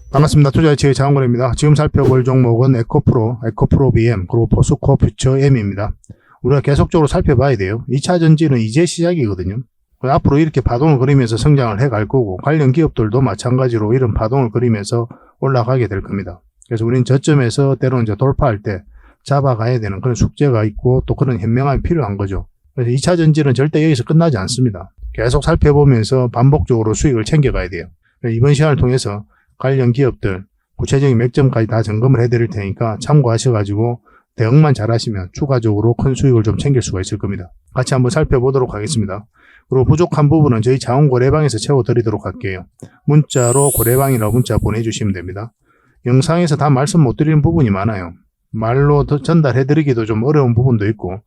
반갑습니다. 투자의치의 장원거래입니다. 지금 살펴볼 종목은 에코프로 BM, 그리고 포스코 퓨처 M입니다. 우리가 계속적으로 살펴봐야 돼요. 2차 전지는 이제 시작이거든요. 앞으로 이렇게 파동을 그리면서 성장을 해갈 거고, 관련 기업들도 마찬가지로 이런 파동을 그리면서 올라가게 될 겁니다. 그래서 우리는 저점에서 때로는 이제 돌파할 때 잡아가야 되는 그런 숙제가 있고, 또 그런 현명함이 필요한 거죠. 그래서 2차 전지는 절대 여기서 끝나지 않습니다. 계속 살펴보면서 반복적으로 수익을 챙겨가야 돼요. 이번 시간을 통해서 관련 기업들 구체적인 맥점까지 다 점검을 해드릴 테니까 참고하셔가지고 대응만 잘하시면 추가적으로 큰 수익을 좀 챙길 수가 있을 겁니다. 같이 한번 살펴보도록 하겠습니다. 그리고 부족한 부분은 저희 자원고래방에서 채워드리도록 할게요. 문자로 고래방이라고 문자 보내주시면 됩니다. 영상에서 다 말씀 못 드리는 부분이 많아요. 말로 전달해드리기도 좀 어려운 부분도 있고,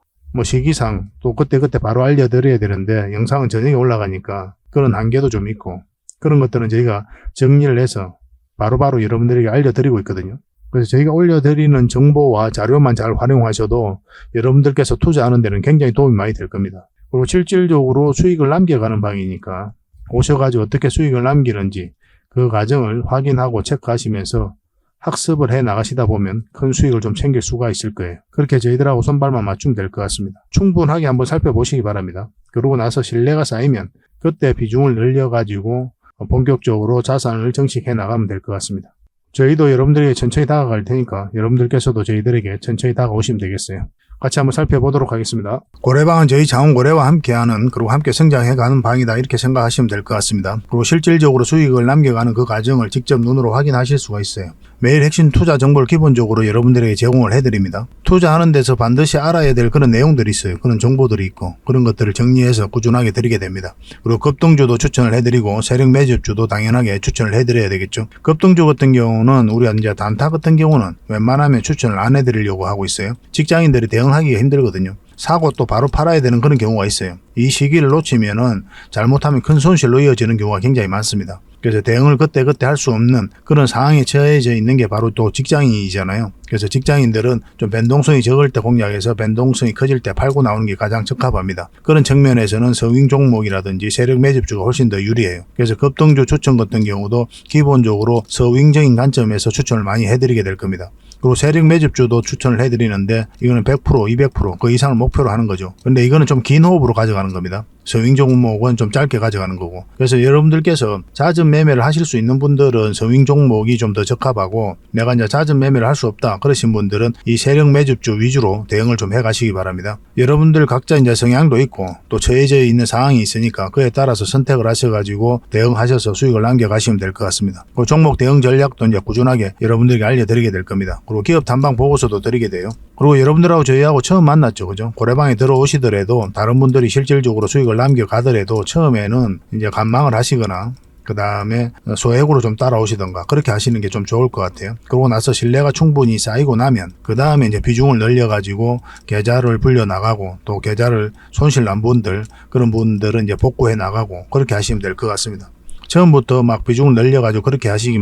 시기상 또 그때그때 바로 알려드려야 되는데 영상은 저녁에 올라가니까 그런 한계도 좀 있고, 그런 것들은 저희가 정리를 해서 바로바로 여러분들에게 알려드리고 있거든요. 그래서 저희가 올려드리는 정보와 자료만 잘 활용하셔도 여러분들께서 투자하는 데는 굉장히 도움이 많이 될 겁니다. 그리고 실질적으로 수익을 남겨가는 방이니까 오셔가지고 어떻게 수익을 남기는지 그 과정을 확인하고 체크하시면서 학습을 해 나가시다 보면 큰 수익을 좀 챙길 수가 있을 거예요. 그렇게 저희들하고 손발만 맞추면 될 것 같습니다. 충분하게 한번 살펴보시기 바랍니다. 그러고 나서 신뢰가 쌓이면 그때 비중을 늘려가지고 본격적으로 자산을 정식해 나가면 될 것 같습니다. 저희도 여러분들에게 천천히 다가갈 테니까 여러분들께서도 저희들에게 천천히 다가오시면 되겠어요. 같이 한번 살펴보도록 하겠습니다. 고래방은 저희 자원고래와 함께하는, 그리고 함께 성장해가는 방이다, 이렇게 생각하시면 될 것 같습니다. 그리고 실질적으로 수익을 남겨가는 그 과정을 직접 눈으로 확인하실 수가 있어요. 매일 핵심 투자 정보를 기본적으로 여러분들에게 제공을 해드립니다. 투자하는 데서 반드시 알아야 될 그런 내용들이 있어요. 그런 정보들이 있고, 그런 것들을 정리해서 꾸준하게 드리게 됩니다. 그리고 급등주도 추천을 해드리고 세력 매집주도 당연하게 추천을 해드려야 되겠죠. 급등주 같은 경우는 우리가 이제 단타 같은 경우는 웬만하면 추천을 안 해드리려고 하고 있어요. 직장인들이 대응하기가 힘들거든요. 사고 또 바로 팔아야 되는 그런 경우가 있어요. 이 시기를 놓치면은 잘못하면 큰 손실로 이어지는 경우가 굉장히 많습니다. 그래서 대응을 그때그때 할 수 없는 그런 상황에 처해져 있는 게 바로 또 직장인이잖아요. 그래서 직장인들은 좀 변동성이 적을 때 공략해서 변동성이 커질 때 팔고 나오는 게 가장 적합합니다. 그런 측면에서는 서윙 종목이라든지 세력 매집주가 훨씬 더 유리해요. 그래서 급등주 추천 같은 경우도 기본적으로 서윙적인 관점에서 추천을 많이 해드리게 될 겁니다. 그리고 세력 매집주도 추천을 해드리는데 이거는 100%, 200% 그 이상을 목표로 하는 거죠. 근데 이거는 좀 긴 호흡으로 가져가는 겁니다. 서윙 종목은 좀 짧게 가져가는 거고, 그래서 여러분들께서 잦은 매매를 하실 수 있는 분들은 서윙 종목이 좀 더 적합하고, 내가 이제 잦은 매매를 할 수 없다 그러신 분들은 이 세력 매집주 위주로 대응을 좀 해가시기 바랍니다. 여러분들 각자 이제 성향도 있고 또 처해져 있는 상황이 있으니까 그에 따라서 선택을 하셔가지고 대응하셔서 수익을 남겨가시면 될 것 같습니다. 그 종목 대응 전략도 이제 꾸준하게 여러분들에게 알려드리게 될 겁니다. 그리고 기업 탐방 보고서도 드리게 돼요. 그리고 여러분들하고 저희하고 처음 만났죠, 그죠? 고래방에 들어오시더라도 다른 분들이 실질적으로 수익을 남겨가더라도 처음에는 이제 관망을 하시거나 그 다음에 소액으로 좀 따라오시던가 그렇게 하시는 게 좀 좋을 것 같아요. 그러고 나서 신뢰가 충분히 쌓이고 나면 그 다음에 이제 비중을 늘려가지고 계좌를 불려 나가고, 또 계좌를 손실 난 분들, 그런 분들은 이제 복구해 나가고 그렇게 하시면 될 것 같습니다. 처음부터 막 비중을 늘려가지고 그렇게 하시지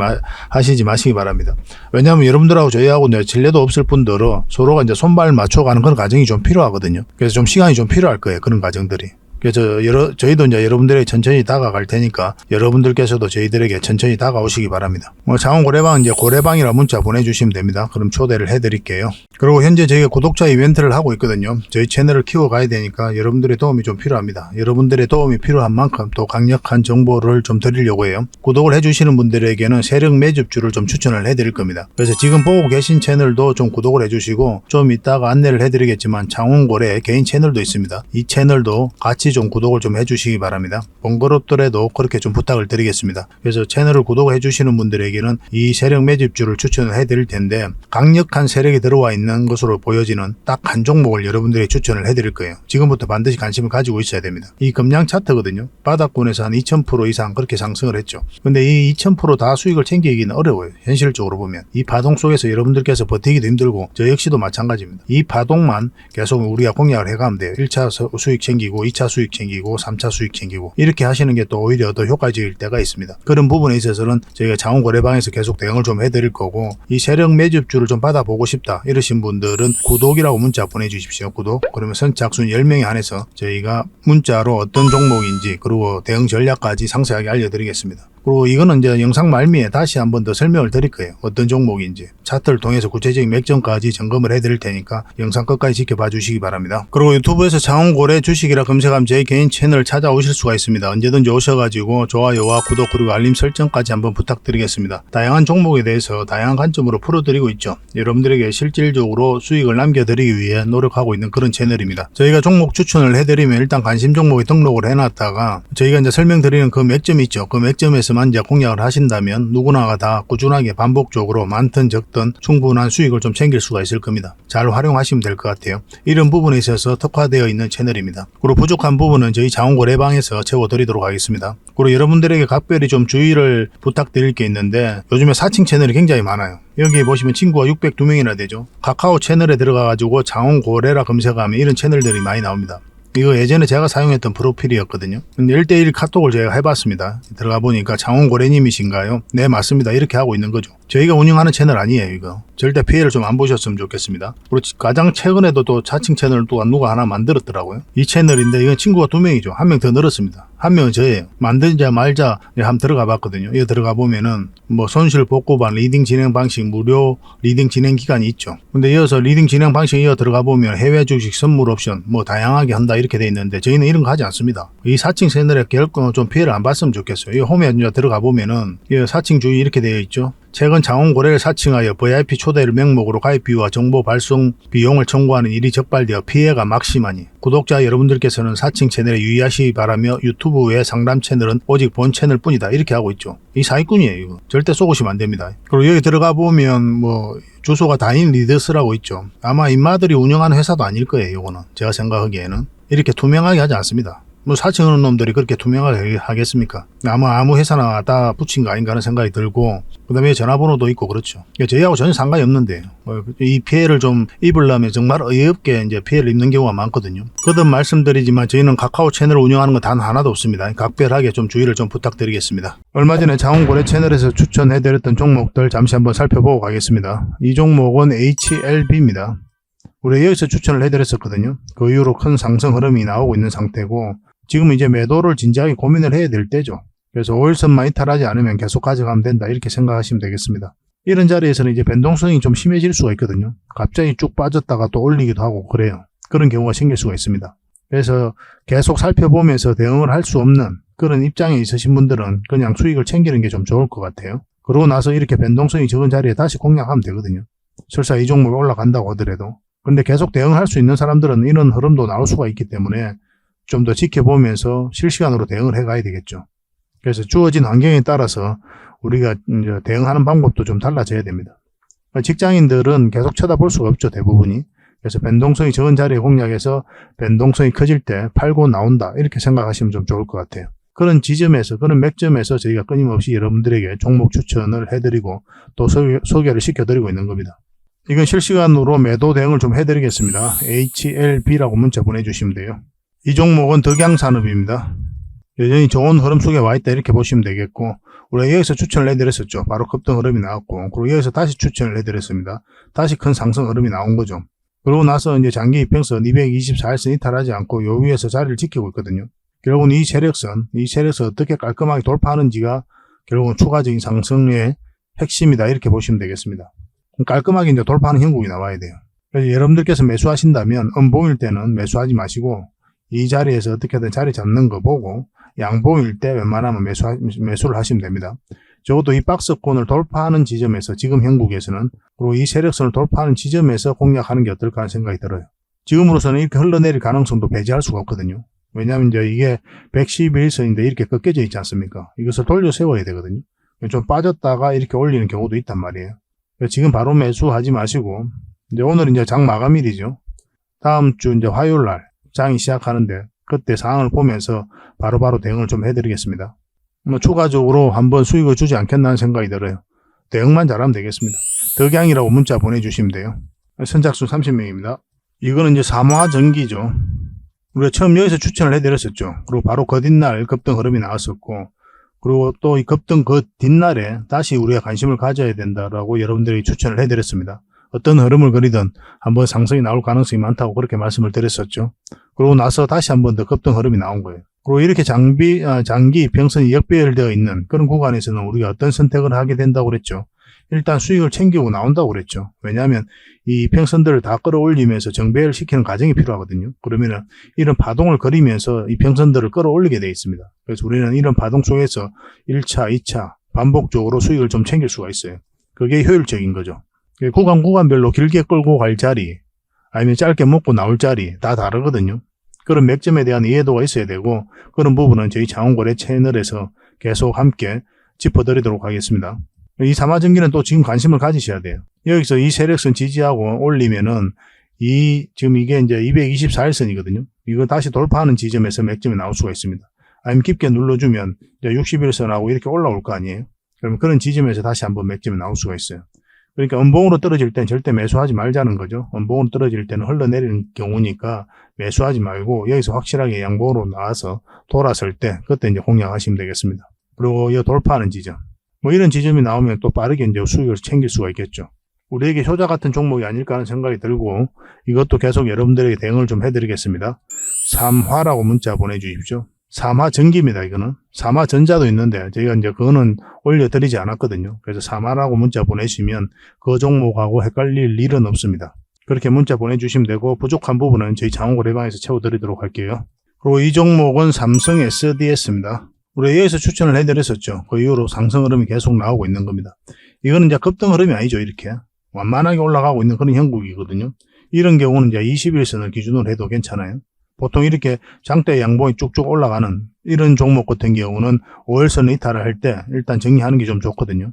마시기 바랍니다. 왜냐하면 여러분들하고 저희하고 신뢰도 없을 분들은 서로가 이제 손발 맞춰가는 그런 과정이 좀 필요하거든요. 그래서 좀 시간이 좀 필요할 거예요, 그런 과정들이. 그래서 저희도 이제 여러분들에게 천천히 다가갈 테니까 여러분들께서도 저희들에게 천천히 다가오시기 바랍니다. 자원고래방은 이제 고래방이라 문자 보내주시면 됩니다. 그럼 초대를 해드릴게요. 그리고 현재 저희가 구독자 이벤트를 하고 있거든요. 저희 채널을 키워가야 되니까 여러분들의 도움이 좀 필요합니다. 여러분들의 도움이 필요한 만큼 또 강력한 정보를 좀 드리려고 해요. 구독을 해주시는 분들에게는 세력 매집주를 좀 추천을 해드릴 겁니다. 그래서 지금 보고 계신 채널도 좀 구독을 해주시고, 좀 이따가 안내를 해드리겠지만 자원고래 개인 채널도 있습니다. 이 채널도 같이 좀 구독을 좀 해주시기 바랍니다. 번거롭더라도 그렇게 좀 부탁을 드리겠습니다. 그래서 채널을 구독해 주시는 분들에게는 이 세력 매집주를 추천을 해드릴 텐데, 강력한 세력이 들어와 있는 것으로 보여지는 딱 한 종목을 여러분들이 추천을 해드릴 거예요. 지금부터 반드시 관심을 가지고 있어야 됩니다. 이 금량 차트거든요. 바닥권에서 한 2000% 이상 그렇게 상승을 했죠. 근데 이 2000% 다 수익을 챙기기는 어려워요. 현실적으로 보면 이 파동 속에서 여러분들께서 버티기도 힘들고 저 역시도 마찬가지입니다. 이 파동만 계속 우리가 공략을 해가면 돼요. 1차 수익 챙기고 2차 수익 챙기고 3차 수익 챙기고 이렇게 하시는 게 또 오히려 더 효과적일 때가 있습니다. 그런 부분에 있어서는 저희가 자원고래방에서 계속 대응을 좀 해드릴 거고, 이 세력 매집주를 좀 받아보고 싶다 이러신 분들은 구독이라고 문자 보내주십시오. 구독. 그러면 선착순 10명에 한해서 저희가 문자로 어떤 종목인지 그리고 대응 전략까지 상세하게 알려드리겠습니다. 그리고 이거는 이제 영상 말미에 다시 한번 더 설명을 드릴 거예요. 어떤 종목인지. 차트를 통해서 구체적인 맥점까지 점검을 해드릴 테니까 영상 끝까지 지켜봐 주시기 바랍니다. 그리고 유튜브에서 장원고래 주식이라 검색하면 제 개인 채널 찾아오실 수가 있습니다. 언제든지 오셔가지고 좋아요와 구독 그리고 알림 설정까지 한번 부탁드리겠습니다. 다양한 종목에 대해서 다양한 관점으로 풀어드리고 있죠. 여러분들에게 실질적으로 수익을 남겨드리기 위해 노력하고 있는 그런 채널입니다. 저희가 종목 추천을 해드리면 일단 관심 종목에 등록을 해놨다가 저희가 이제 설명드리는 그 맥점이 있죠. 그 맥점에서만 이제 공략을 하신다면 누구나가 다 꾸준하게 반복적으로 많든 적든 충분한 수익을 좀 챙길 수가 있을 겁니다. 잘 활용하시면 될 것 같아요. 이런 부분에 있어서 특화되어 있는 채널입니다. 그리고 부족한 부분은 저희 장원고래방에서 채워드리도록 하겠습니다. 그리고 여러분들에게 각별히 좀 주의를 부탁드릴 게 있는데 요즘에 사칭 채널이 굉장히 많아요. 여기 보시면 친구가 602명이나 되죠. 카카오 채널에 들어가가지고 장원고래라 검색하면 이런 채널들이 많이 나옵니다. 이거 예전에 제가 사용했던 프로필이었거든요. 근데 1대1 카톡을 제가 해봤습니다. 들어가 보니까 장원고래님이신가요? 네, 맞습니다. 이렇게 하고 있는 거죠. 저희가 운영하는 채널 아니에요, 이거. 절대 피해를 좀 안 보셨으면 좋겠습니다. 그리고 가장 최근에도 또 자칭 채널을 또 누가 하나 만들었더라고요. 이 채널인데 이건 친구가 2명이죠. 1명 더 늘었습니다. 1명은 저예요. 만들자 말자 한번 들어가 봤거든요. 이거 들어가 보면은 뭐 손실 복구반 리딩 진행 방식 무료 리딩 진행 기간이 있죠. 근데 이어서 리딩 진행 방식 이어 들어가 보면 해외 주식 선물 옵션 뭐 다양하게 한다 이렇게 돼 있는데 저희는 이런 거 하지 않습니다. 이 사칭 채널에 결코 좀 피해를 안 봤으면 좋겠어요. 이 홈에 이제 들어가 보면은 이 사칭 주의 이렇게 되어 있죠. 최근 장원고래를 사칭하여 VIP 초대를 명목으로 가입 비유와 정보 발송 비용을 청구하는 일이 적발되어 피해가 막심하니 구독자 여러분들께서는 사칭 채널에 유의하시기 바라며 유튜브 외 상담 채널은 오직 본 채널 뿐이다 이렇게 하고 있죠. 이 사기꾼이에요. 이거. 절대 쏘고시면 안 됩니다. 그리고 여기 들어가 보면 뭐 주소가 다인 리더스라고 있죠. 아마 인마들이 운영하는 회사도 아닐 거예요. 이거는 제가 생각하기에는 이렇게 투명하게 하지 않습니다. 뭐 사칭하는 놈들이 그렇게 투명하게 하겠습니까? 아무 회사나 다 붙인 거 아닌가 하는 생각이 들고 그 다음에 전화번호도 있고 그렇죠. 저희하고 전혀 상관이 없는데 이 피해를 좀 입으려면 정말 어이없게 이제 피해를 입는 경우가 많거든요. 거듭 말씀드리지만 저희는 카카오 채널을 운영하는 건 단 하나도 없습니다. 각별하게 좀 주의를 좀 부탁드리겠습니다. 얼마 전에 장원고래 채널에서 추천해드렸던 종목들 잠시 한번 살펴보고 가겠습니다. 이 종목은 HLB입니다. 우리 여기서 추천을 해드렸었거든요. 그 이후로 큰 상승 흐름이 나오고 있는 상태고 지금 이제 매도를 진지하게 고민을 해야 될 때죠. 그래서 5일선만 이탈하지 않으면 계속 가져가면 된다 이렇게 생각하시면 되겠습니다. 이런 자리에서는 이제 변동성이 좀 심해질 수가 있거든요. 갑자기 쭉 빠졌다가 또 올리기도 하고 그래요. 그런 경우가 생길 수가 있습니다. 그래서 계속 살펴보면서 대응을 할 수 없는 그런 입장에 있으신 분들은 그냥 수익을 챙기는 게 좀 좋을 것 같아요. 그러고 나서 이렇게 변동성이 적은 자리에 다시 공략하면 되거든요. 설사 이 종목이 올라간다고 하더라도. 근데 계속 대응할 수 있는 사람들은 이런 흐름도 나올 수가 있기 때문에 좀 더 지켜보면서 실시간으로 대응을 해가야 되겠죠. 그래서 주어진 환경에 따라서 우리가 이제 대응하는 방법도 좀 달라져야 됩니다. 직장인들은 계속 쳐다볼 수가 없죠, 대부분이. 그래서 변동성이 적은 자리에 공략해서 변동성이 커질 때 팔고 나온다 이렇게 생각하시면 좀 좋을 것 같아요. 그런 지점에서 그런 맥점에서 저희가 끊임없이 여러분들에게 종목 추천을 해드리고 또 소개를 시켜드리고 있는 겁니다. 이건 실시간으로 매도 대응을 좀 해드리겠습니다. HLB라고 문자 보내주시면 돼요. 이 종목은 덕양산업입니다. 여전히 좋은 흐름 속에 와있다 이렇게 보시면 되겠고 우리가 여기서 추천을 해드렸었죠. 바로 급등 흐름이 나왔고 그리고 여기서 다시 추천을 해드렸습니다. 다시 큰 상승 흐름이 나온 거죠. 그러고 나서 이제 장기 이평선 224일선 이탈하지 않고 요 위에서 자리를 지키고 있거든요. 결국은 이 세력선 어떻게 깔끔하게 돌파하는지가 결국은 추가적인 상승의 핵심이다 이렇게 보시면 되겠습니다. 깔끔하게 이제 돌파하는 형국이 나와야 돼요. 그래서 여러분들께서 매수하신다면 음봉일 때는 매수하지 마시고 이 자리에서 어떻게든 자리 잡는 거 보고 양봉일 때 웬만하면 매수를 하시면 됩니다. 적어도 이 박스권을 돌파하는 지점에서 지금 형국에서는 그리고 이 세력선을 돌파하는 지점에서 공략하는 게 어떨까 하는 생각이 들어요. 지금으로서는 이렇게 흘러내릴 가능성도 배제할 수가 없거든요. 왜냐하면 이제 이게 111선인데 이렇게 꺾여져 있지 않습니까? 이것을 돌려 세워야 되거든요. 좀 빠졌다가 이렇게 올리는 경우도 있단 말이에요. 지금 바로 매수하지 마시고 이제 오늘 이제 장 마감일이죠. 다음 주 이제 화요일 날 장이 시작하는데 그때 상황을 보면서 바로바로 대응을 좀 해드리겠습니다. 뭐 추가적으로 한번 수익을 주지 않겠나 하는 생각이 들어요. 대응만 잘하면 되겠습니다. 덕양이라고 문자 보내주시면 돼요. 선착순 30명입니다. 이거는 이제 사모화 전기죠. 우리가 처음 여기서 추천을 해드렸었죠. 그리고 바로 그 뒷날 급등 흐름이 나왔었고 그리고 또 이 급등 그 뒷날에 다시 우리가 관심을 가져야 된다라고 여러분들이 추천을 해드렸습니다. 어떤 흐름을 그리든 한번 상승이 나올 가능성이 많다고 그렇게 말씀을 드렸었죠. 그러고 나서 다시 한번 더 급등 흐름이 나온 거예요. 그리고 이렇게 장기 이평선이 역배열되어 있는 그런 구간에서는 우리가 어떤 선택을 하게 된다고 그랬죠. 일단 수익을 챙기고 나온다고 그랬죠. 왜냐하면 이 이평선들을 다 끌어올리면서 정배열 시키는 과정이 필요하거든요. 그러면은 이런 파동을 그리면서 이평선들을 끌어올리게 되어 있습니다. 그래서 우리는 이런 파동 속에서 1차, 2차 반복적으로 수익을 좀 챙길 수가 있어요. 그게 효율적인 거죠. 구간별로 길게 끌고 갈 자리 아니면 짧게 먹고 나올 자리 다 다르거든요. 그런 맥점에 대한 이해도가 있어야 되고 그런 부분은 저희 자원거래 채널에서 계속 함께 짚어드리도록 하겠습니다. 이 삼화전기는 또 지금 관심을 가지셔야 돼요. 여기서 이 세력선 지지하고 올리면은 지금 이게 이제 224일선이거든요. 이거 다시 돌파하는 지점에서 맥점이 나올 수가 있습니다. 아니면 깊게 눌러주면 이제 61선하고 이렇게 올라올 거 아니에요. 그러면 그런 지점에서 다시 한번 맥점이 나올 수가 있어요. 그러니까 음봉으로 떨어질 땐 절대 매수하지 말자는 거죠. 음봉으로 떨어질 때는 흘러내리는 경우니까 매수하지 말고 여기서 확실하게 양봉으로 나와서 돌아설 때 그때 이제 공략하시면 되겠습니다. 그리고 이 돌파하는 지점. 뭐 이런 지점이 나오면 또 빠르게 이제 수익을 챙길 수가 있겠죠. 우리에게 효자 같은 종목이 아닐까 하는 생각이 들고 이것도 계속 여러분들에게 대응을 좀 해드리겠습니다. 3화라고 문자 보내주십시오. 3화 전기입니다. 이거는 3화 전자도 있는데 저희가 이제 그거는 올려드리지 않았거든요. 그래서 3화라고 문자 보내시면 그 종목하고 헷갈릴 일은 없습니다. 그렇게 문자 보내주시면 되고 부족한 부분은 저희 자원거래방에서 채워드리도록 할게요. 그리고 이 종목은 삼성 SDS입니다. 우리 여기서 추천을 해드렸었죠. 그 이후로 상승 흐름이 계속 나오고 있는 겁니다. 이거는 이제 급등 흐름이 아니죠. 이렇게 완만하게 올라가고 있는 그런 형국이거든요. 이런 경우는 이제 21선을 기준으로 해도 괜찮아요. 보통 이렇게 장대 양봉이 쭉쭉 올라가는 이런 종목 같은 경우는 5일선을 이탈을 할 때 일단 정리하는 게 좀 좋거든요.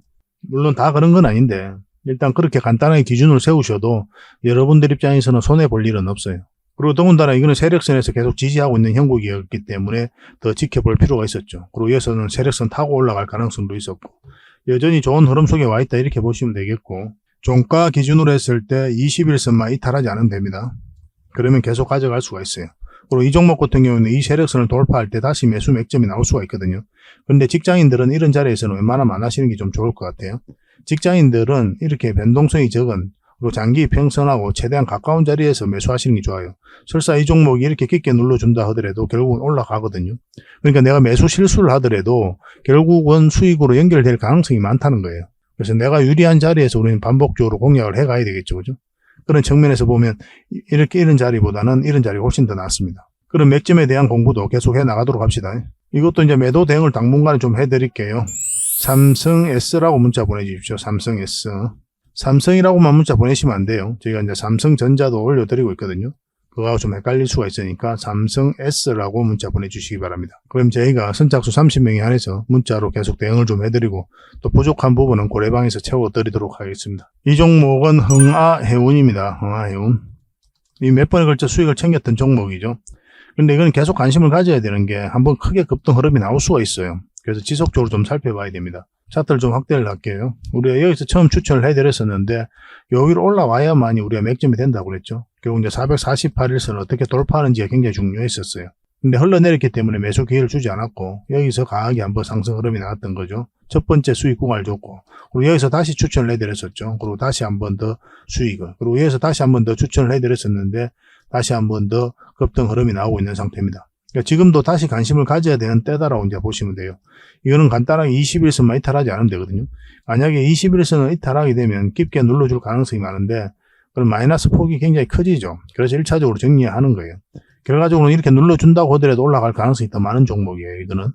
물론 다 그런 건 아닌데 일단 그렇게 간단하게 기준을 세우셔도 여러분들 입장에서는 손해볼 일은 없어요. 그리고 더군다나 이거는 세력선에서 계속 지지하고 있는 형국이었기 때문에 더 지켜볼 필요가 있었죠. 그리고 여기서는 세력선 타고 올라갈 가능성도 있었고 여전히 좋은 흐름 속에 와 있다 이렇게 보시면 되겠고 종가 기준으로 했을 때 21선만 이탈하지 않으면 됩니다. 그러면 계속 가져갈 수가 있어요. 그리고 이 종목 같은 경우는 이 세력선을 돌파할 때 다시 매수 맥점이 나올 수가 있거든요. 그런데 직장인들은 이런 자리에서는 웬만하면 안 하시는 게 좀 좋을 것 같아요. 직장인들은 이렇게 변동성이 적은 그리고 장기 이평선하고 최대한 가까운 자리에서 매수하시는 게 좋아요. 설사 이 종목이 이렇게 깊게 눌러준다 하더라도 결국은 올라가거든요. 그러니까 내가 매수 실수를 하더라도 결국은 수익으로 연결될 가능성이 많다는 거예요. 그래서 내가 유리한 자리에서 우리는 반복적으로 공략을 해가야 되겠죠. 그죠? 그런 측면에서 보면 이렇게 이런 자리보다는 이런 자리가 훨씬 더 낫습니다. 그런 맥점에 대한 공부도 계속 해 나가도록 합시다. 이것도 이제 매도 대응을 당분간에 좀 해드릴게요. 삼성 S라고 문자 보내주십시오. 삼성 S. 삼성이라고만 문자 보내시면 안 돼요. 저희가 이제 삼성전자도 올려드리고 있거든요. 그거하고 좀 헷갈릴 수가 있으니까 삼성 S라고 문자 보내주시기 바랍니다. 그럼 저희가 선착수 30명에 한해서 문자로 계속 대응을 좀 해드리고 또 부족한 부분은 고래방에서 채워드리도록 하겠습니다. 이 종목은 흥아해운입니다. 흥아해운. 이 몇 번에 걸쳐 수익을 챙겼던 종목이죠. 근데 이건 계속 관심을 가져야 되는 게 한번 크게 급등 흐름이 나올 수가 있어요. 그래서 지속적으로 좀 살펴봐야 됩니다. 차트를 좀 확대를 할게요. 우리가 여기서 처음 추천을 해드렸었는데 여기로 올라와야만이 우리가 맥점이 된다고 그랬죠. 결국 이제 448일선을 어떻게 돌파하는지가 굉장히 중요했었어요. 근데 흘러내렸기 때문에 매수 기회를 주지 않았고 여기서 강하게 한번 상승 흐름이 나왔던 거죠. 첫 번째 수익 구간을 줬고 그리고 여기서 다시 추천을 해드렸었죠. 그리고 다시 한번 더 수익을 그리고 여기서 다시 한번 더 추천을 해드렸었는데 다시 한번 더 급등 흐름이 나오고 있는 상태입니다. 그러니까 지금도 다시 관심을 가져야 되는 때다라고 이제 보시면 돼요. 이거는 간단하게 21선만 이탈하지 않으면 되거든요. 만약에 21선을 이탈하게 되면 깊게 눌러줄 가능성이 많은데 그럼 마이너스 폭이 굉장히 커지죠. 그래서 1차적으로 정리하는 거예요. 결과적으로 이렇게 눌러준다고 하더라도 올라갈 가능성이 더 많은 종목이에요. 이거는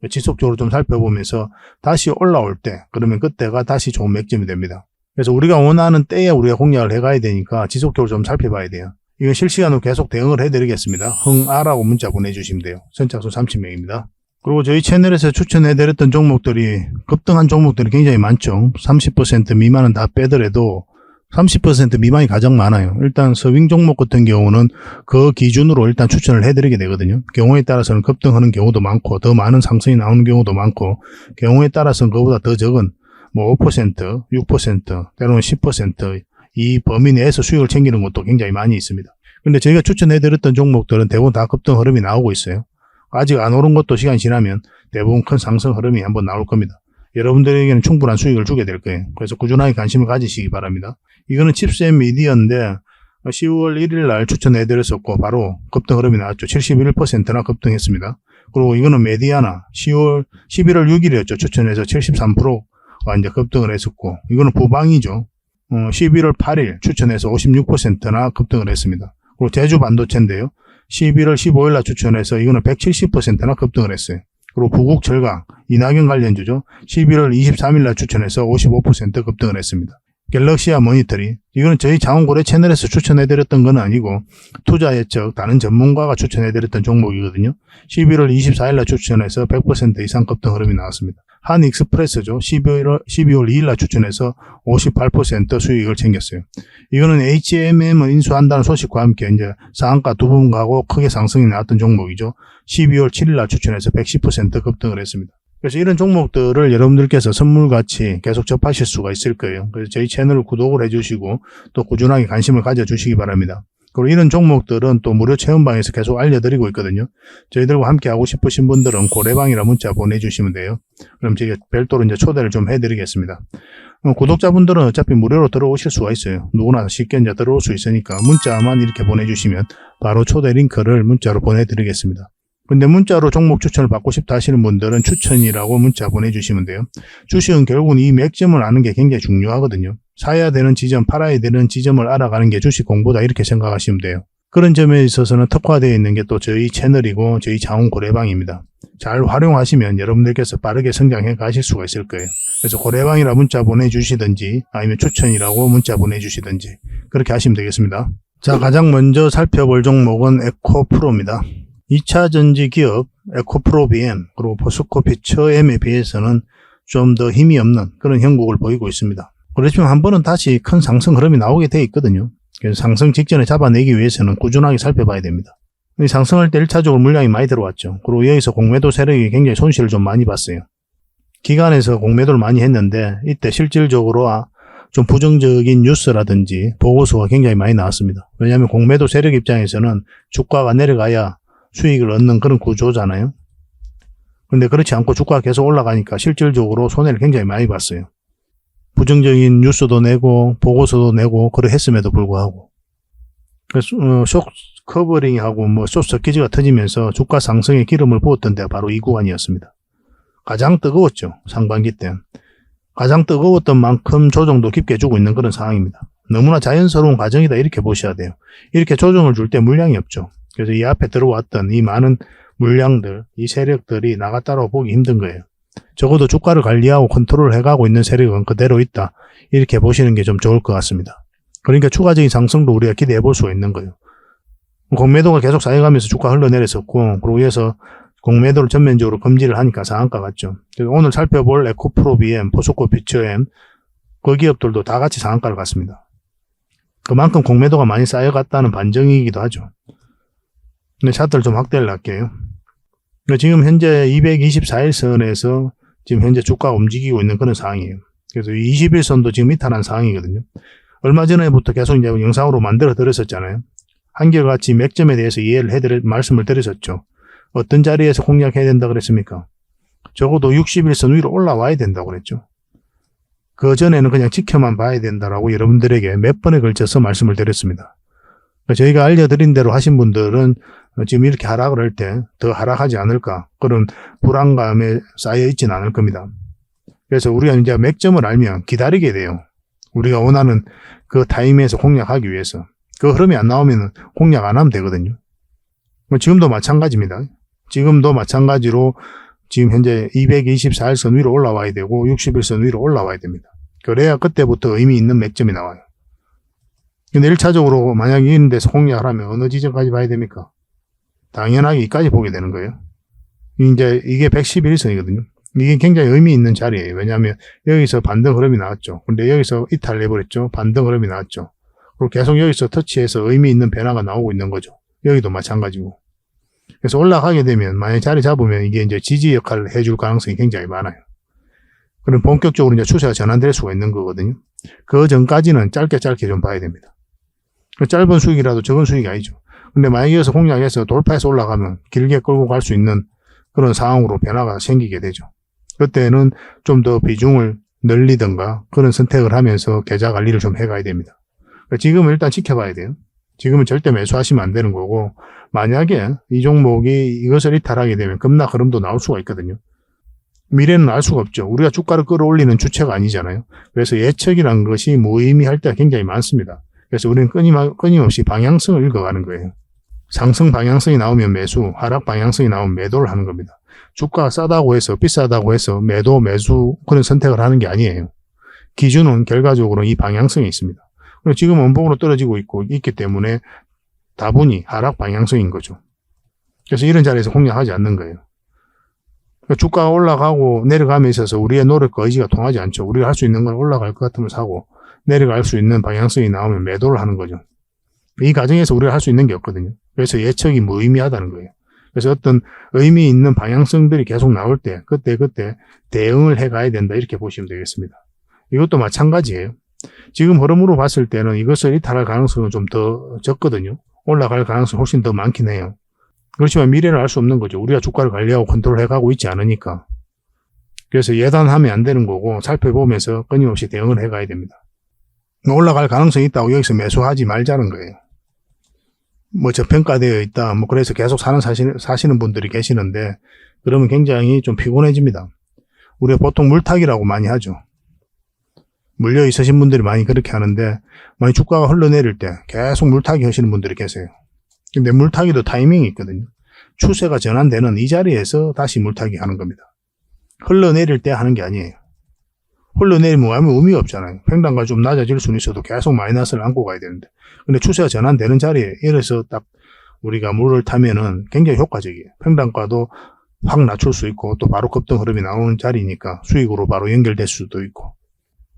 지속적으로 좀 살펴보면서 다시 올라올 때 그러면 그때가 다시 좋은 맥점이 됩니다. 그래서 우리가 원하는 때에 우리가 공략을 해가야 되니까 지속적으로 좀 살펴봐야 돼요. 이건 실시간으로 계속 대응을 해드리겠습니다. 흥아라고 문자 보내주시면 돼요. 선착수 30명입니다. 그리고 저희 채널에서 추천해드렸던 종목들이 급등한 종목들이 굉장히 많죠. 30% 미만은 다 빼더라도 30% 미만이 가장 많아요. 일단 서빙 종목 같은 경우는 그 기준으로 일단 추천을 해드리게 되거든요. 경우에 따라서는 급등하는 경우도 많고 더 많은 상승이 나오는 경우도 많고 경우에 따라서는 그보다 더 적은 뭐 5%, 6%, 때로는 10% 이 범위 내에서 수익을 챙기는 것도 굉장히 많이 있습니다. 근데 저희가 추천해드렸던 종목들은 대부분 다 급등 흐름이 나오고 있어요. 아직 안 오른 것도 시간이 지나면 대부분 큰 상승 흐름이 한번 나올 겁니다. 여러분들에게는 충분한 수익을 주게 될 거예요. 그래서 꾸준하게 관심을 가지시기 바랍니다. 이거는 칩셋 미디어인데 10월 1일 날 추천해드렸었고 바로 급등 흐름이 나왔죠. 71%나 급등했습니다. 그리고 이거는 메디아나 11월 6일이었죠. 추천해서 73%가 이제 급등을 했었고, 이거는 부방이죠. 11월 8일 추천해서 56%나 급등을 했습니다. 그리고 제주 반도체인데요. 11월 15일 날 추천해서 이거는 170%나 급등을 했어요. 그리고 부국철강, 이낙연 관련주죠. 11월 23일 날 추천해서 55% 급등을 했습니다. 갤럭시아 모니터리, 이거는 저희 장원고래 채널에서 추천해드렸던 건 아니고 투자 예측 다른 전문가가 추천해드렸던 종목이거든요. 11월 24일 날 추천해서 100% 이상 급등 흐름이 나왔습니다. 한익스프레스죠. 12월 2일 날 추천해서 58% 수익을 챙겼어요. 이거는 HMM을 인수한다는 소식과 함께 이제 상한가 두 번 가고 크게 상승이 나왔던 종목이죠. 12월 7일 날 추천해서 110% 급등을 했습니다. 그래서 이런 종목들을 여러분들께서 선물같이 계속 접하실 수가 있을 거예요. 그래서 저희 채널을 구독을 해주시고 또 꾸준하게 관심을 가져주시기 바랍니다. 그리고 이런 종목들은 또 무료 체험방에서 계속 알려드리고 있거든요. 저희들과 함께 하고 싶으신 분들은 고래방이라 문자 보내주시면 돼요. 그럼 제가 별도로 이제 초대를 좀 해드리겠습니다. 구독자분들은 어차피 무료로 들어오실 수가 있어요. 누구나 쉽게 이제 들어올 수 있으니까 문자만 이렇게 보내주시면 바로 초대 링크를 문자로 보내드리겠습니다. 근데 문자로 종목 추천을 받고 싶다 하시는 분들은 추천이라고 문자 보내주시면 돼요. 주식은 결국은 이 맥점을 아는 게 굉장히 중요하거든요. 사야 되는 지점, 팔아야 되는 지점을 알아가는 게 주식 공부다 이렇게 생각하시면 돼요. 그런 점에 있어서는 특화되어 있는 게 또 저희 채널이고 저희 자원고래방입니다. 잘 활용하시면 여러분들께서 빠르게 성장해 가실 수가 있을 거예요. 그래서 고래방이라 문자 보내주시든지 아니면 추천이라고 문자 보내주시든지 그렇게 하시면 되겠습니다. 자, 가장 먼저 살펴볼 종목은 에코프로입니다. 2차 전지 기업 에코프로 BM 그리고 포스코 피처 M에 비해서는 좀 더 힘이 없는 그런 형국을 보이고 있습니다. 그렇지만 한 번은 다시 큰 상승 흐름이 나오게 돼 있거든요. 그래서 상승 직전에 잡아내기 위해서는 꾸준하게 살펴봐야 됩니다. 상승할 때 1차적으로 물량이 많이 들어왔죠. 그리고 여기서 공매도 세력이 굉장히 손실을 좀 많이 봤어요. 기관에서 공매도를 많이 했는데 이때 실질적으로 좀 부정적인 뉴스라든지 보고서가 굉장히 많이 나왔습니다. 왜냐하면 공매도 세력 입장에서는 주가가 내려가야 수익을 얻는 그런 구조잖아요. 근데 그렇지 않고 주가가 계속 올라가니까 실질적으로 손해를 굉장히 많이 봤어요. 부정적인 뉴스도 내고 보고서도 내고 그랬음에도 불구하고 그래서 쇼 커버링하고 쇼 서키지가 터지면서 주가 상승에 기름을 부었던 데가 바로 이 구간이었습니다. 가장 뜨거웠죠. 상반기 때. 가장 뜨거웠던 만큼 조정도 깊게 주고 있는 그런 상황입니다. 너무나 자연스러운 과정이다 이렇게 보셔야 돼요. 이렇게 조정을 줄 때 물량이 없죠. 그래서 이 앞에 들어왔던 이 많은 물량들, 이 세력들이 나갔다고 보기 힘든 거예요. 적어도 주가를 관리하고 컨트롤 해가고 있는 세력은 그대로 있다. 이렇게 보시는 게 좀 좋을 것 같습니다. 그러니까 추가적인 상승도 우리가 기대해 볼 수가 있는 거예요. 공매도가 계속 쌓여가면서 주가 흘러내렸었고, 그러고 위해서 공매도를 전면적으로 금지를 하니까 상한가 갔죠. 그래서 오늘 살펴볼 에코프로 BM, 포스코 피처 M, 그 기업들도 다 같이 상한가를 갔습니다. 그만큼 공매도가 많이 쌓여갔다는 반증이기도 하죠. 근데 차트를 좀 확대를 할게요. 지금 현재 224일선에서 지금 현재 주가가 움직이고 있는 그런 상황이에요. 그래서 21선도 지금 이탈한 상황이거든요. 얼마 전에부터 계속 이제 영상으로 만들어 드렸었잖아요. 한결같이 맥점에 대해서 말씀을 드렸었죠. 어떤 자리에서 공략해야 된다 그랬습니까? 적어도 61선 위로 올라와야 된다고 그랬죠. 그 전에는 그냥 지켜만 봐야 된다라고 여러분들에게 몇 번에 걸쳐서 말씀을 드렸습니다. 저희가 알려드린 대로 하신 분들은 지금 이렇게 하락을 할 때 더 하락하지 않을까 그런 불안감에 쌓여 있지는 않을 겁니다. 그래서 우리가 이제 맥점을 알면 기다리게 돼요. 우리가 원하는 그 타임에서 공략하기 위해서. 그 흐름이 안 나오면 공략 안 하면 되거든요. 지금도 마찬가지입니다. 지금도 마찬가지로 지금 현재 224일선 위로 올라와야 되고 61선 위로 올라와야 됩니다. 그래야 그때부터 의미 있는 맥점이 나와요. 근데 1차적으로 만약 이런 데서 공략을 하면 어느 지점까지 봐야 됩니까? 당연하게 여기까지 보게 되는 거예요. 이제 이게 111선이거든요. 이게 굉장히 의미 있는 자리예요. 왜냐하면 여기서 반등 흐름이 나왔죠. 근데 여기서 이탈해버렸죠. 반등 흐름이 나왔죠. 그리고 계속 여기서 터치해서 의미 있는 변화가 나오고 있는 거죠. 여기도 마찬가지고. 그래서 올라가게 되면 만약 자리 잡으면 이게 이제 지지 역할을 해줄 가능성이 굉장히 많아요. 그럼 본격적으로 이제 추세가 전환될 수가 있는 거거든요. 그 전까지는 짧게 좀 봐야 됩니다. 짧은 수익이라도 적은 수익이 아니죠. 근데 만약에 여기서 공략해서 돌파해서 올라가면 길게 끌고 갈 수 있는 그런 상황으로 변화가 생기게 되죠. 그때는 좀 더 비중을 늘리든가 그런 선택을 하면서 계좌 관리를 좀 해가야 됩니다. 지금은 일단 지켜봐야 돼요. 지금은 절대 매수하시면 안 되는 거고 만약에 이 종목이 이것을 이탈하게 되면 급락 흐름도 나올 수가 있거든요. 미래는 알 수가 없죠. 우리가 주가를 끌어올리는 주체가 아니잖아요. 그래서 예측이란 것이 무의미할 때가 굉장히 많습니다. 그래서 우리는 끊임없이 방향성을 읽어가는 거예요. 상승 방향성이 나오면 매수, 하락 방향성이 나오면 매도를 하는 겁니다. 주가가 싸다고 해서 비싸다고 해서 매도, 매수 그런 선택을 하는 게 아니에요. 기준은 결과적으로 이 방향성이 있습니다. 그리고 지금 원봉으로 떨어지고 있기 때문에 다분히 하락 방향성인 거죠. 그래서 이런 자리에서 공략하지 않는 거예요. 주가가 올라가고 내려감에 있어서 우리의 노력과 의지가 통하지 않죠. 우리가 할 수 있는 건 올라갈 것 같으면 사고 내려갈 수 있는 방향성이 나오면 매도를 하는 거죠. 이 과정에서 우리가 할 수 있는 게 없거든요. 그래서 예측이 무의미하다는 거예요. 그래서 어떤 의미 있는 방향성들이 계속 나올 때 그때 대응을 해가야 된다 이렇게 보시면 되겠습니다. 이것도 마찬가지예요. 지금 흐름으로 봤을 때는 이것을 이탈할 가능성은 좀 더 적거든요. 올라갈 가능성이 훨씬 더 많긴 해요. 그렇지만 미래를 알 수 없는 거죠. 우리가 주가를 관리하고 컨트롤해가고 있지 않으니까. 그래서 예단하면 안 되는 거고 살펴보면서 끊임없이 대응을 해가야 됩니다. 올라갈 가능성이 있다고 여기서 매수하지 말자는 거예요. 뭐 저평가되어 있다. 뭐 그래서 계속 사시는 분들이 계시는데 그러면 굉장히 좀 피곤해집니다. 우리가 보통 물타기라고 많이 하죠. 물려 있으신 분들이 많이 그렇게 하는데 만약 주가가 흘러내릴 때 계속 물타기 하시는 분들이 계세요. 근데 물타기도 타이밍이 있거든요. 추세가 전환되는 이 자리에서 다시 물타기 하는 겁니다. 흘러내릴 때 하는 게 아니에요. 흘러내리면 아무 의미가 없잖아요. 횡단가 좀 낮아질 수는 있어도 계속 마이너스를 안고 가야 되는데. 근데 추세가 전환되는 자리에 이래서 딱 우리가 물을 타면은 굉장히 효과적이에요. 횡단가도 확 낮출 수 있고 또 바로 급등 흐름이 나오는 자리니까 수익으로 바로 연결될 수도 있고.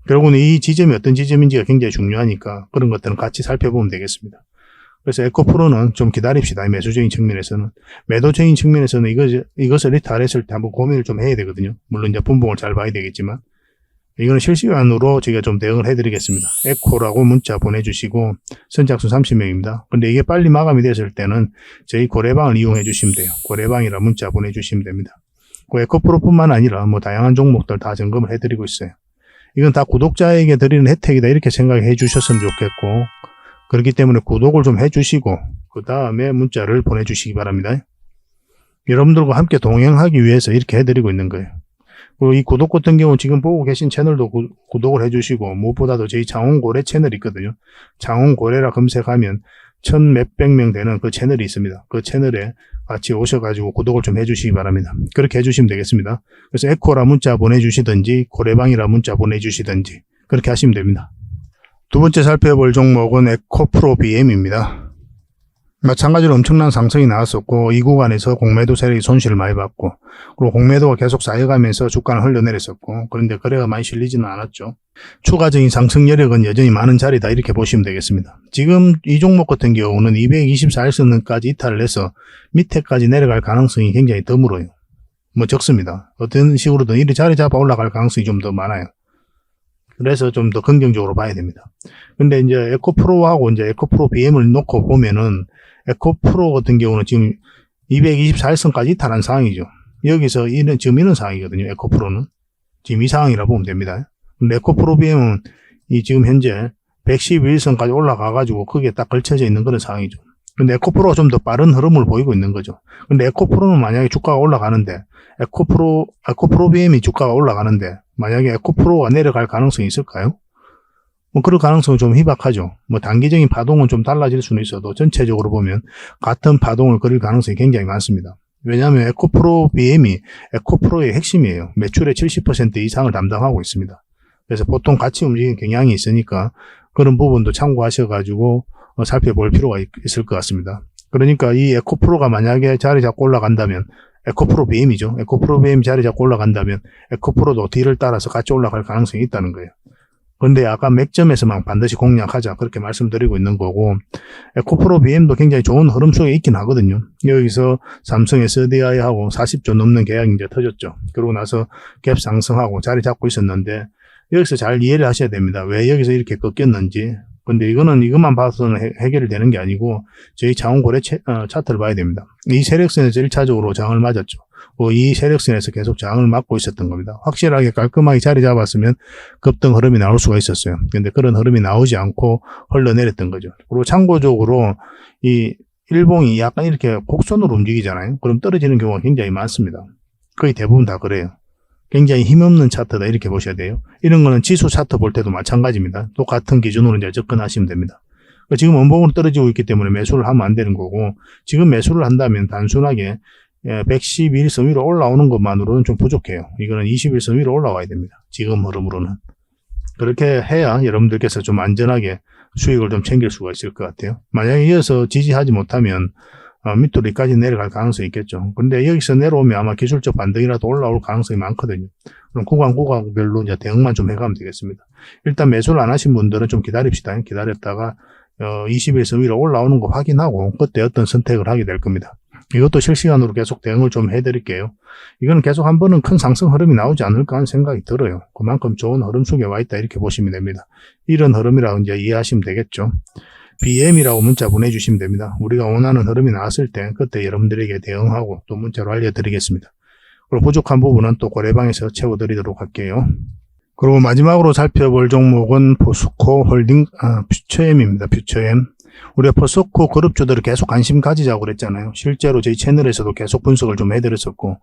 결국은 이 지점이 어떤 지점인지가 굉장히 중요하니까 그런 것들은 같이 살펴보면 되겠습니다. 그래서 에코프로는 좀 기다립시다. 매수적인 측면에서는. 매도적인 측면에서는 이것을 이탈했을 때 한번 고민을 좀 해야 되거든요. 물론 이제 분봉을 잘 봐야 되겠지만. 이거는 실시간으로 제가 좀 대응을 해드리겠습니다. 에코라고 문자 보내주시고 선착순 30명입니다. 근데 이게 빨리 마감이 됐을 때는 저희 고래방을 이용해 주시면 돼요. 고래방이라 문자 보내주시면 됩니다. 그 에코프로뿐만 아니라 뭐 다양한 종목들 다 점검을 해드리고 있어요. 이건 다 구독자에게 드리는 혜택이다 이렇게 생각해 주셨으면 좋겠고 그렇기 때문에 구독을 좀 해주시고 그 다음에 문자를 보내주시기 바랍니다. 여러분들과 함께 동행하기 위해서 이렇게 해드리고 있는 거예요. 그리고 이 구독 같은 경우 지금 보고 계신 채널도 구독을 해주시고 무엇보다도 저희 장원고래 채널이 있거든요. 장원고래라 검색하면 1000몇백 명 되는 그 채널이 있습니다. 그 채널에 같이 오셔가지고 구독을 좀 해주시기 바랍니다. 그렇게 해주시면 되겠습니다. 그래서 에코라 문자 보내주시든지 고래방이라 문자 보내주시든지 그렇게 하시면 됩니다. 두 번째 살펴볼 종목은 에코프로 BM입니다. 마찬가지로 엄청난 상승이 나왔었고 이 구간에서 공매도 세력이 손실을 많이 받고 그리고 공매도가 계속 쌓여가면서 주가는 흘러내렸었고 그런데 거래가 많이 실리지는 않았죠. 추가적인 상승 여력은 여전히 많은 자리다 이렇게 보시면 되겠습니다. 지금 이 종목 같은 경우는 224일선까지 이탈을 해서 밑에까지 내려갈 가능성이 굉장히 드물어요. 뭐 적습니다. 어떤 식으로든 이리 자리 잡아 올라갈 가능성이 좀 더 많아요. 그래서 좀 더 긍정적으로 봐야 됩니다. 근데 이제 에코프로하고 이제 에코프로 BM을 놓고 보면은 에코프로 같은 경우는 지금 224일선까지 이탈한 상황이죠. 여기서 지금 이런 상황이거든요. 에코프로는. 지금 이 상황이라 보면 됩니다. 근데 에코프로 BM은 지금 현재 111선까지 올라가가지고 거기에 딱 걸쳐져 있는 그런 상황이죠. 근데 에코프로가 좀 더 빠른 흐름을 보이고 있는 거죠. 근데 에코프로는 만약에 주가가 올라가는데, 에코프로 BM이 주가가 올라가는데, 만약에 에코프로가 내려갈 가능성이 있을까요? 뭐 그럴 가능성은 좀 희박하죠. 뭐 단기적인 파동은 좀 달라질 수는 있어도 전체적으로 보면 같은 파동을 그릴 가능성이 굉장히 많습니다. 왜냐하면 에코프로 BM이 에코프로의 핵심이에요. 매출의 70% 이상을 담당하고 있습니다. 그래서 보통 같이 움직이는 경향이 있으니까 그런 부분도 참고하셔가지고 살펴볼 필요가 있을 것 같습니다. 그러니까 이 에코프로가 만약에 자리 잡고 올라간다면 에코프로 BM이죠. 에코프로 BM 자리 잡고 올라간다면 에코프로도 뒤를 따라서 같이 올라갈 가능성이 있다는 거예요. 그런데 아까 맥점에서만 반드시 공략하자 그렇게 말씀드리고 있는 거고 에코프로 BM도 굉장히 좋은 흐름 속에 있긴 하거든요. 여기서 삼성 SDI하고 40조 넘는 계약이 이제 터졌죠. 그러고 나서 갭 상승하고 자리 잡고 있었는데 여기서 잘 이해를 하셔야 됩니다. 왜 여기서 이렇게 꺾였는지. 근데 이것만 봐서는 해결이 되는 게 아니고 저희 장원고래 차트를 봐야 됩니다. 이 세력선에서 1차적으로 장을 맞았죠. 이 세력선에서 계속 장을 맞고 있었던 겁니다. 확실하게 깔끔하게 자리 잡았으면 급등 흐름이 나올 수가 있었어요. 근데 그런 흐름이 나오지 않고 흘러내렸던 거죠. 그리고 참고적으로 이 일봉이 약간 이렇게 곡선으로 움직이잖아요. 그럼 떨어지는 경우가 굉장히 많습니다. 거의 대부분 다 그래요. 굉장히 힘없는 차트다 이렇게 보셔야 돼요. 이런 거는 지수 차트 볼 때도 마찬가지입니다. 똑같은 기준으로 이제 접근하시면 됩니다. 지금 원봉으로 떨어지고 있기 때문에 매수를 하면 안 되는 거고, 지금 매수를 한다면 단순하게 111선 위로 올라오는 것만으로는 좀 부족해요. 이거는 21선 위로 올라와야 됩니다. 지금 흐름으로는. 그렇게 해야 여러분들께서 좀 안전하게 수익을 좀 챙길 수가 있을 것 같아요. 만약에 이어서 지지하지 못하면 밑으로 여기까지 내려갈 가능성이 있겠죠. 근데 여기서 내려오면 아마 기술적 반등이라도 올라올 가능성이 많거든요. 그럼 구간별로 이제 대응만 좀 해가면 되겠습니다. 일단 매수를 안 하신 분들은 좀 기다립시다. 기다렸다가 21선 위로 올라오는 거 확인하고 그때 어떤 선택을 하게 될 겁니다. 이것도 실시간으로 계속 대응을 좀 해드릴게요. 이거는 계속 한 번은 큰 상승 흐름이 나오지 않을까 하는 생각이 들어요. 그만큼 좋은 흐름 속에 와 있다 이렇게 보시면 됩니다. 이런 흐름이라고 이제 이해하시면 되겠죠. BM이라고 문자 보내주시면 됩니다. 우리가 원하는 흐름이 나왔을 때 그때 여러분들에게 대응하고 또 문자로 알려드리겠습니다. 그리고 부족한 부분은 또 고래방에서 채워드리도록 할게요. 그리고 마지막으로 살펴볼 종목은 포스코 홀딩 퓨처엠입니다. 퓨처엠. 우리가 포스코 그룹주들을 계속 관심 가지자고 그랬잖아요. 실제로 저희 채널에서도 계속 분석을 좀 해드렸었고,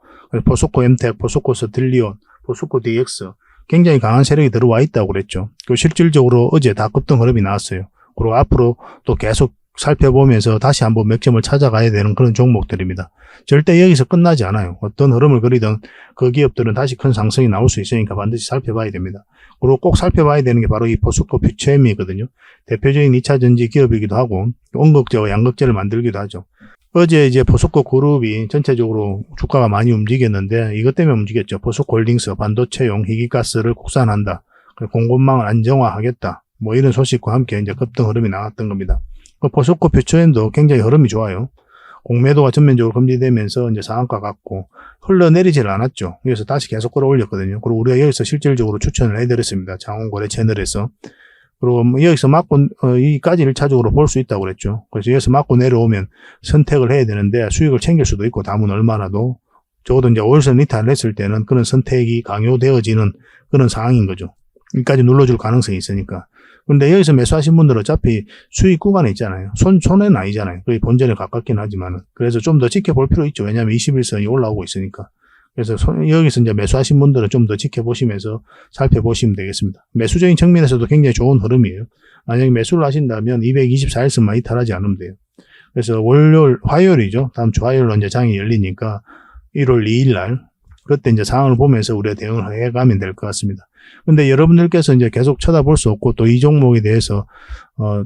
포스코 엠텍, 포스코 스틸리온, 포스코 DX 굉장히 강한 세력이 들어와 있다고 그랬죠. 그 실질적으로 어제 다 급등 흐름이 나왔어요. 그리고 앞으로 또 계속 살펴보면서 다시 한번 맥점을 찾아가야 되는 그런 종목들입니다. 절대 여기서 끝나지 않아요. 어떤 흐름을 그리든 그 기업들은 다시 큰 상승이 나올 수 있으니까 반드시 살펴봐야 됩니다. 그리고 꼭 살펴봐야 되는 게 바로 이 포스코 퓨처엠이거든요. 대표적인 2차전지 기업이기도 하고 원극제와 양극재를 만들기도 하죠. 어제 이제 포스코 그룹이 전체적으로 주가가 많이 움직였는데 이것 때문에 움직였죠. 포스코 홀딩스 반도체용 희귀가스를 국산한다. 공급망을 안정화하겠다. 뭐 이런 소식과 함께 이제 급등 흐름이 나왔던 겁니다. 포스코 퓨처엠도 굉장히 흐름이 좋아요. 공매도가 전면적으로 금지되면서 이제 상한가 같고 흘러내리질 않았죠. 그래서 다시 계속 끌어올렸거든요. 그리고 우리가 여기서 실질적으로 추천을 해드렸습니다. 장원거래 채널에서. 그리고 여기서 맞고 이까지 1차적으로 볼 수 있다고 그랬죠. 그래서 여기서 맞고 내려오면 선택을 해야 되는데 수익을 챙길 수도 있고 담은 얼마나도 적어도 이제 5일선 리탈을 했을 때는 그런 선택이 강요되어지는 그런 상황인 거죠. 여기까지 눌러줄 가능성이 있으니까. 근데 여기서 매수하신 분들은 어차피 수익 구간에 있잖아요. 손해는 아니잖아요. 거의 본전에 가깝긴 하지만은. 그래서 좀 더 지켜볼 필요 있죠. 왜냐하면 21선이 올라오고 있으니까. 그래서 여기서 이제 매수하신 분들은 좀 더 지켜보시면서 살펴보시면 되겠습니다. 매수적인 측면에서도 굉장히 좋은 흐름이에요. 만약에 매수를 하신다면 224일선만 이탈하지 않으면 돼요. 그래서 화요일이죠. 다음 주 화요일로 이제 장이 열리니까 1월 2일 날 그때 이제 상황을 보면서 우리가 대응을 해가면 될 것 같습니다. 근데 여러분들께서 이제 계속 쳐다볼 수 없고 또 이 종목에 대해서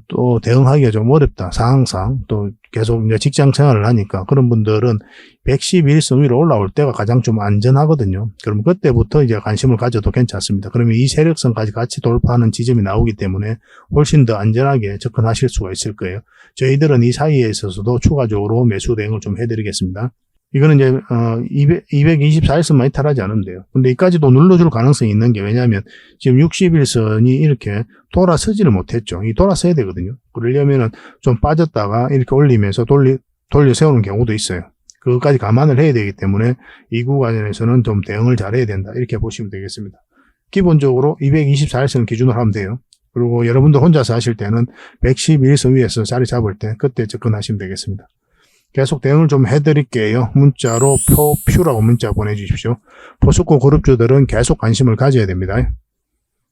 또 대응하기가 좀 어렵다. 상황상 또 계속 이제 직장 생활을 하니까 그런 분들은 111선 위로 올라올 때가 가장 좀 안전하거든요. 그럼 그때부터 이제 관심을 가져도 괜찮습니다. 그러면 이 세력선까지 같이 돌파하는 지점이 나오기 때문에 훨씬 더 안전하게 접근하실 수가 있을 거예요. 저희들은 이 사이에 있어서도 추가적으로 매수 대응을 좀 해드리겠습니다. 이거는 이제 224일선만 이탈하지 않으면 돼요. 근데 이까지도 눌러줄 가능성이 있는 게 왜냐하면 지금 60일선이 이렇게 돌아서지를 못했죠. 이 돌아서야 되거든요. 그러려면은 좀 빠졌다가 이렇게 올리면서 돌려 세우는 경우도 있어요. 그것까지 감안을 해야 되기 때문에 이 구간에서는 좀 대응을 잘해야 된다. 이렇게 보시면 되겠습니다. 기본적으로 224일선을 기준으로 하면 돼요. 그리고 여러분들 혼자서 하실 때는 111선 위에서 자리 잡을 때 그때 접근하시면 되겠습니다. 계속 대응을 좀 해드릴게요. 문자로 퓨라고 문자 보내주십시오. 포스코 그룹주들은 계속 관심을 가져야 됩니다.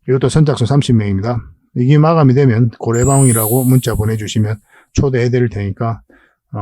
이것도 선착순 30명입니다. 이게 마감이 되면 고래방이라고 문자 보내주시면 초대해드릴 테니까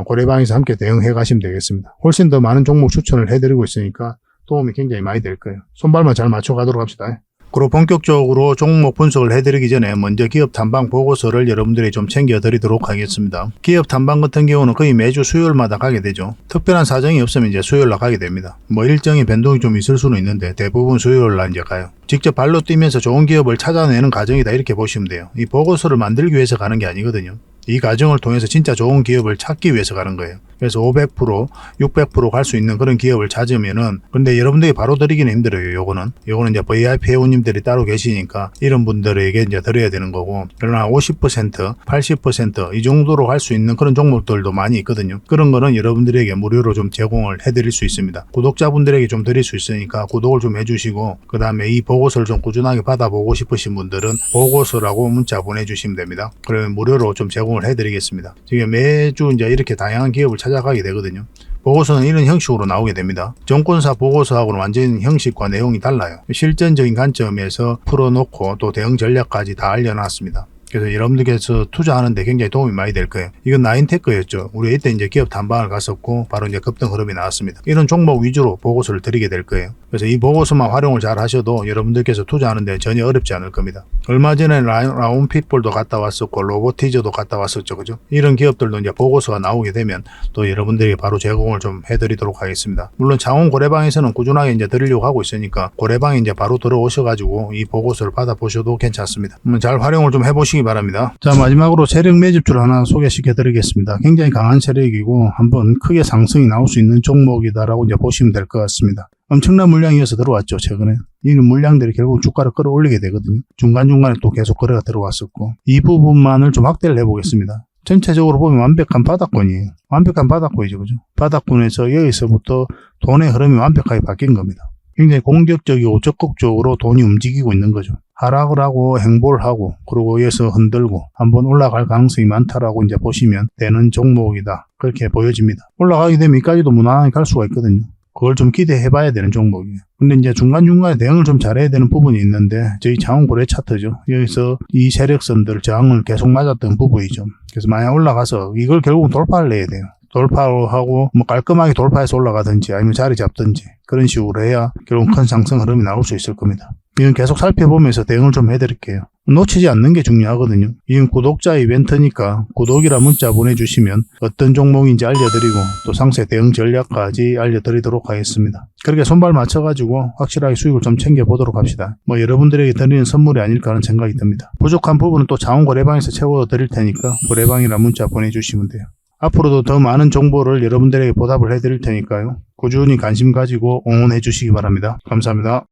고래방에서 함께 대응해 가시면 되겠습니다. 훨씬 더 많은 종목 추천을 해드리고 있으니까 도움이 굉장히 많이 될 거예요. 손발만 잘 맞춰가도록 합시다. 그리고 본격적으로 종목 분석을 해드리기 전에 먼저 기업 탐방 보고서를 여러분들이 좀 챙겨드리도록 하겠습니다. 기업 탐방 같은 경우는 거의 매주 수요일마다 가게 되죠. 특별한 사정이 없으면 이제 수요일날 가게 됩니다. 뭐 일정의 변동이 좀 있을 수는 있는데 대부분 수요일날 이제 가요. 직접 발로 뛰면서 좋은 기업을 찾아내는 과정이다 이렇게 보시면 돼요. 이 보고서를 만들기 위해서 가는 게 아니거든요. 이 과정을 통해서 진짜 좋은 기업을 찾기 위해서 가는 거예요. 그래서 500%, 600% 갈 수 있는 그런 기업을 찾으면은, 근데 여러분들이 바로 드리기는 힘들어요, 요거는 이제 VIP 회원님들이 따로 계시니까 이런 분들에게 이제 드려야 되는 거고, 그러나 50%, 80% 이 정도로 갈 수 있는 그런 종목들도 많이 있거든요. 그런 거는 여러분들에게 무료로 좀 제공을 해드릴 수 있습니다. 구독자분들에게 좀 드릴 수 있으니까 구독을 좀 해주시고, 그 다음에 이 보고서를 좀 꾸준하게 받아보고 싶으신 분들은 보고서라고 문자 보내주시면 됩니다. 그러면 무료로 좀 제공 제공을 해드리겠습니다. 지금 매주 이제 이렇게 다양한 기업을 찾아가게 되거든요. 보고서는 이런 형식으로 나오게 됩니다. 정권사 보고서하고는 완전 형식과 내용이 달라요. 실전적인 관점에서 풀어놓고 또 대응 전략까지 다 알려놨습니다. 그래서 여러분들께서 투자하는데 굉장히 도움이 많이 될 거예요. 이건 나인테크였죠. 우리 이때 이제 기업 탐방을 갔었고 바로 이제 급등 흐름이 나왔습니다. 이런 종목 위주로 보고서를 드리게 될 거예요. 그래서 이 보고서만 활용을 잘 하셔도 여러분들께서 투자하는데 전혀 어렵지 않을 겁니다. 얼마 전에 라운핏볼도 갔다 왔었고 로보티저도 갔다 왔었죠. 그죠? 이런 기업들도 이제 보고서가 나오게 되면 또 여러분들이 바로 제공을 좀 해드리도록 하겠습니다. 물론 창원 고래방에서는 꾸준하게 이제 드리려고 하고 있으니까 고래방에 이제 바로 들어오셔가지고 이 보고서를 받아보셔도 괜찮습니다. 잘 활용을 좀 해보시기 바랍니다. 자, 마지막으로 세력 매집주를 하나 소개시켜 드리겠습니다. 굉장히 강한 세력이고 한번 크게 상승이 나올 수 있는 종목이다라고 이제 보시면 될 것 같습니다. 엄청난 물량이어서 들어왔죠. 최근에 이런 물량들이 결국 주가를 끌어올리게 되거든요. 중간중간에 또 계속 거래가 들어왔었고 이 부분만을 좀 확대를 해보겠습니다. 전체적으로 보면 완벽한 바닥권이에요. 완벽한 바닥권이죠. 그죠? 바닥권에서 여기서부터 돈의 흐름이 완벽하게 바뀐 겁니다. 굉장히 공격적이고 적극적으로 돈이 움직이고 있는 거죠. 하락을 하고 행보를 하고 그리고 여기서 흔들고 한번 올라갈 가능성이 많다라고 이제 보시면 되는 종목이다. 그렇게 보여집니다. 올라가게 되면 여기까지도 무난하게 갈 수가 있거든요. 그걸 좀 기대해 봐야 되는 종목이에요. 근데 이제 중간중간에 대응을 좀 잘해야 되는 부분이 있는데 저희 창원 고래 차트죠. 여기서 이 세력선들 저항을 계속 맞았던 부분이죠. 그래서 만약 올라가서 이걸 결국 돌파를 내야 돼요. 돌파를 하고 뭐 깔끔하게 돌파해서 올라가든지 아니면 자리 잡든지 그런 식으로 해야 결국 큰 상승 흐름이 나올 수 있을 겁니다. 이건 계속 살펴보면서 대응을 좀 해드릴게요. 놓치지 않는 게 중요하거든요. 이건 구독자 이벤트니까 구독이라 문자 보내주시면 어떤 종목인지 알려드리고 또 상세 대응 전략까지 알려드리도록 하겠습니다. 그렇게 손발 맞춰가지고 확실하게 수익을 좀 챙겨보도록 합시다. 뭐 여러분들에게 드리는 선물이 아닐까 하는 생각이 듭니다. 부족한 부분은 또 창원 고래방에서 채워드릴 테니까 고래방이라 문자 보내주시면 돼요. 앞으로도 더 많은 정보를 여러분들에게 보답을 해드릴 테니까요. 꾸준히 관심 가지고 응원해 주시기 바랍니다. 감사합니다.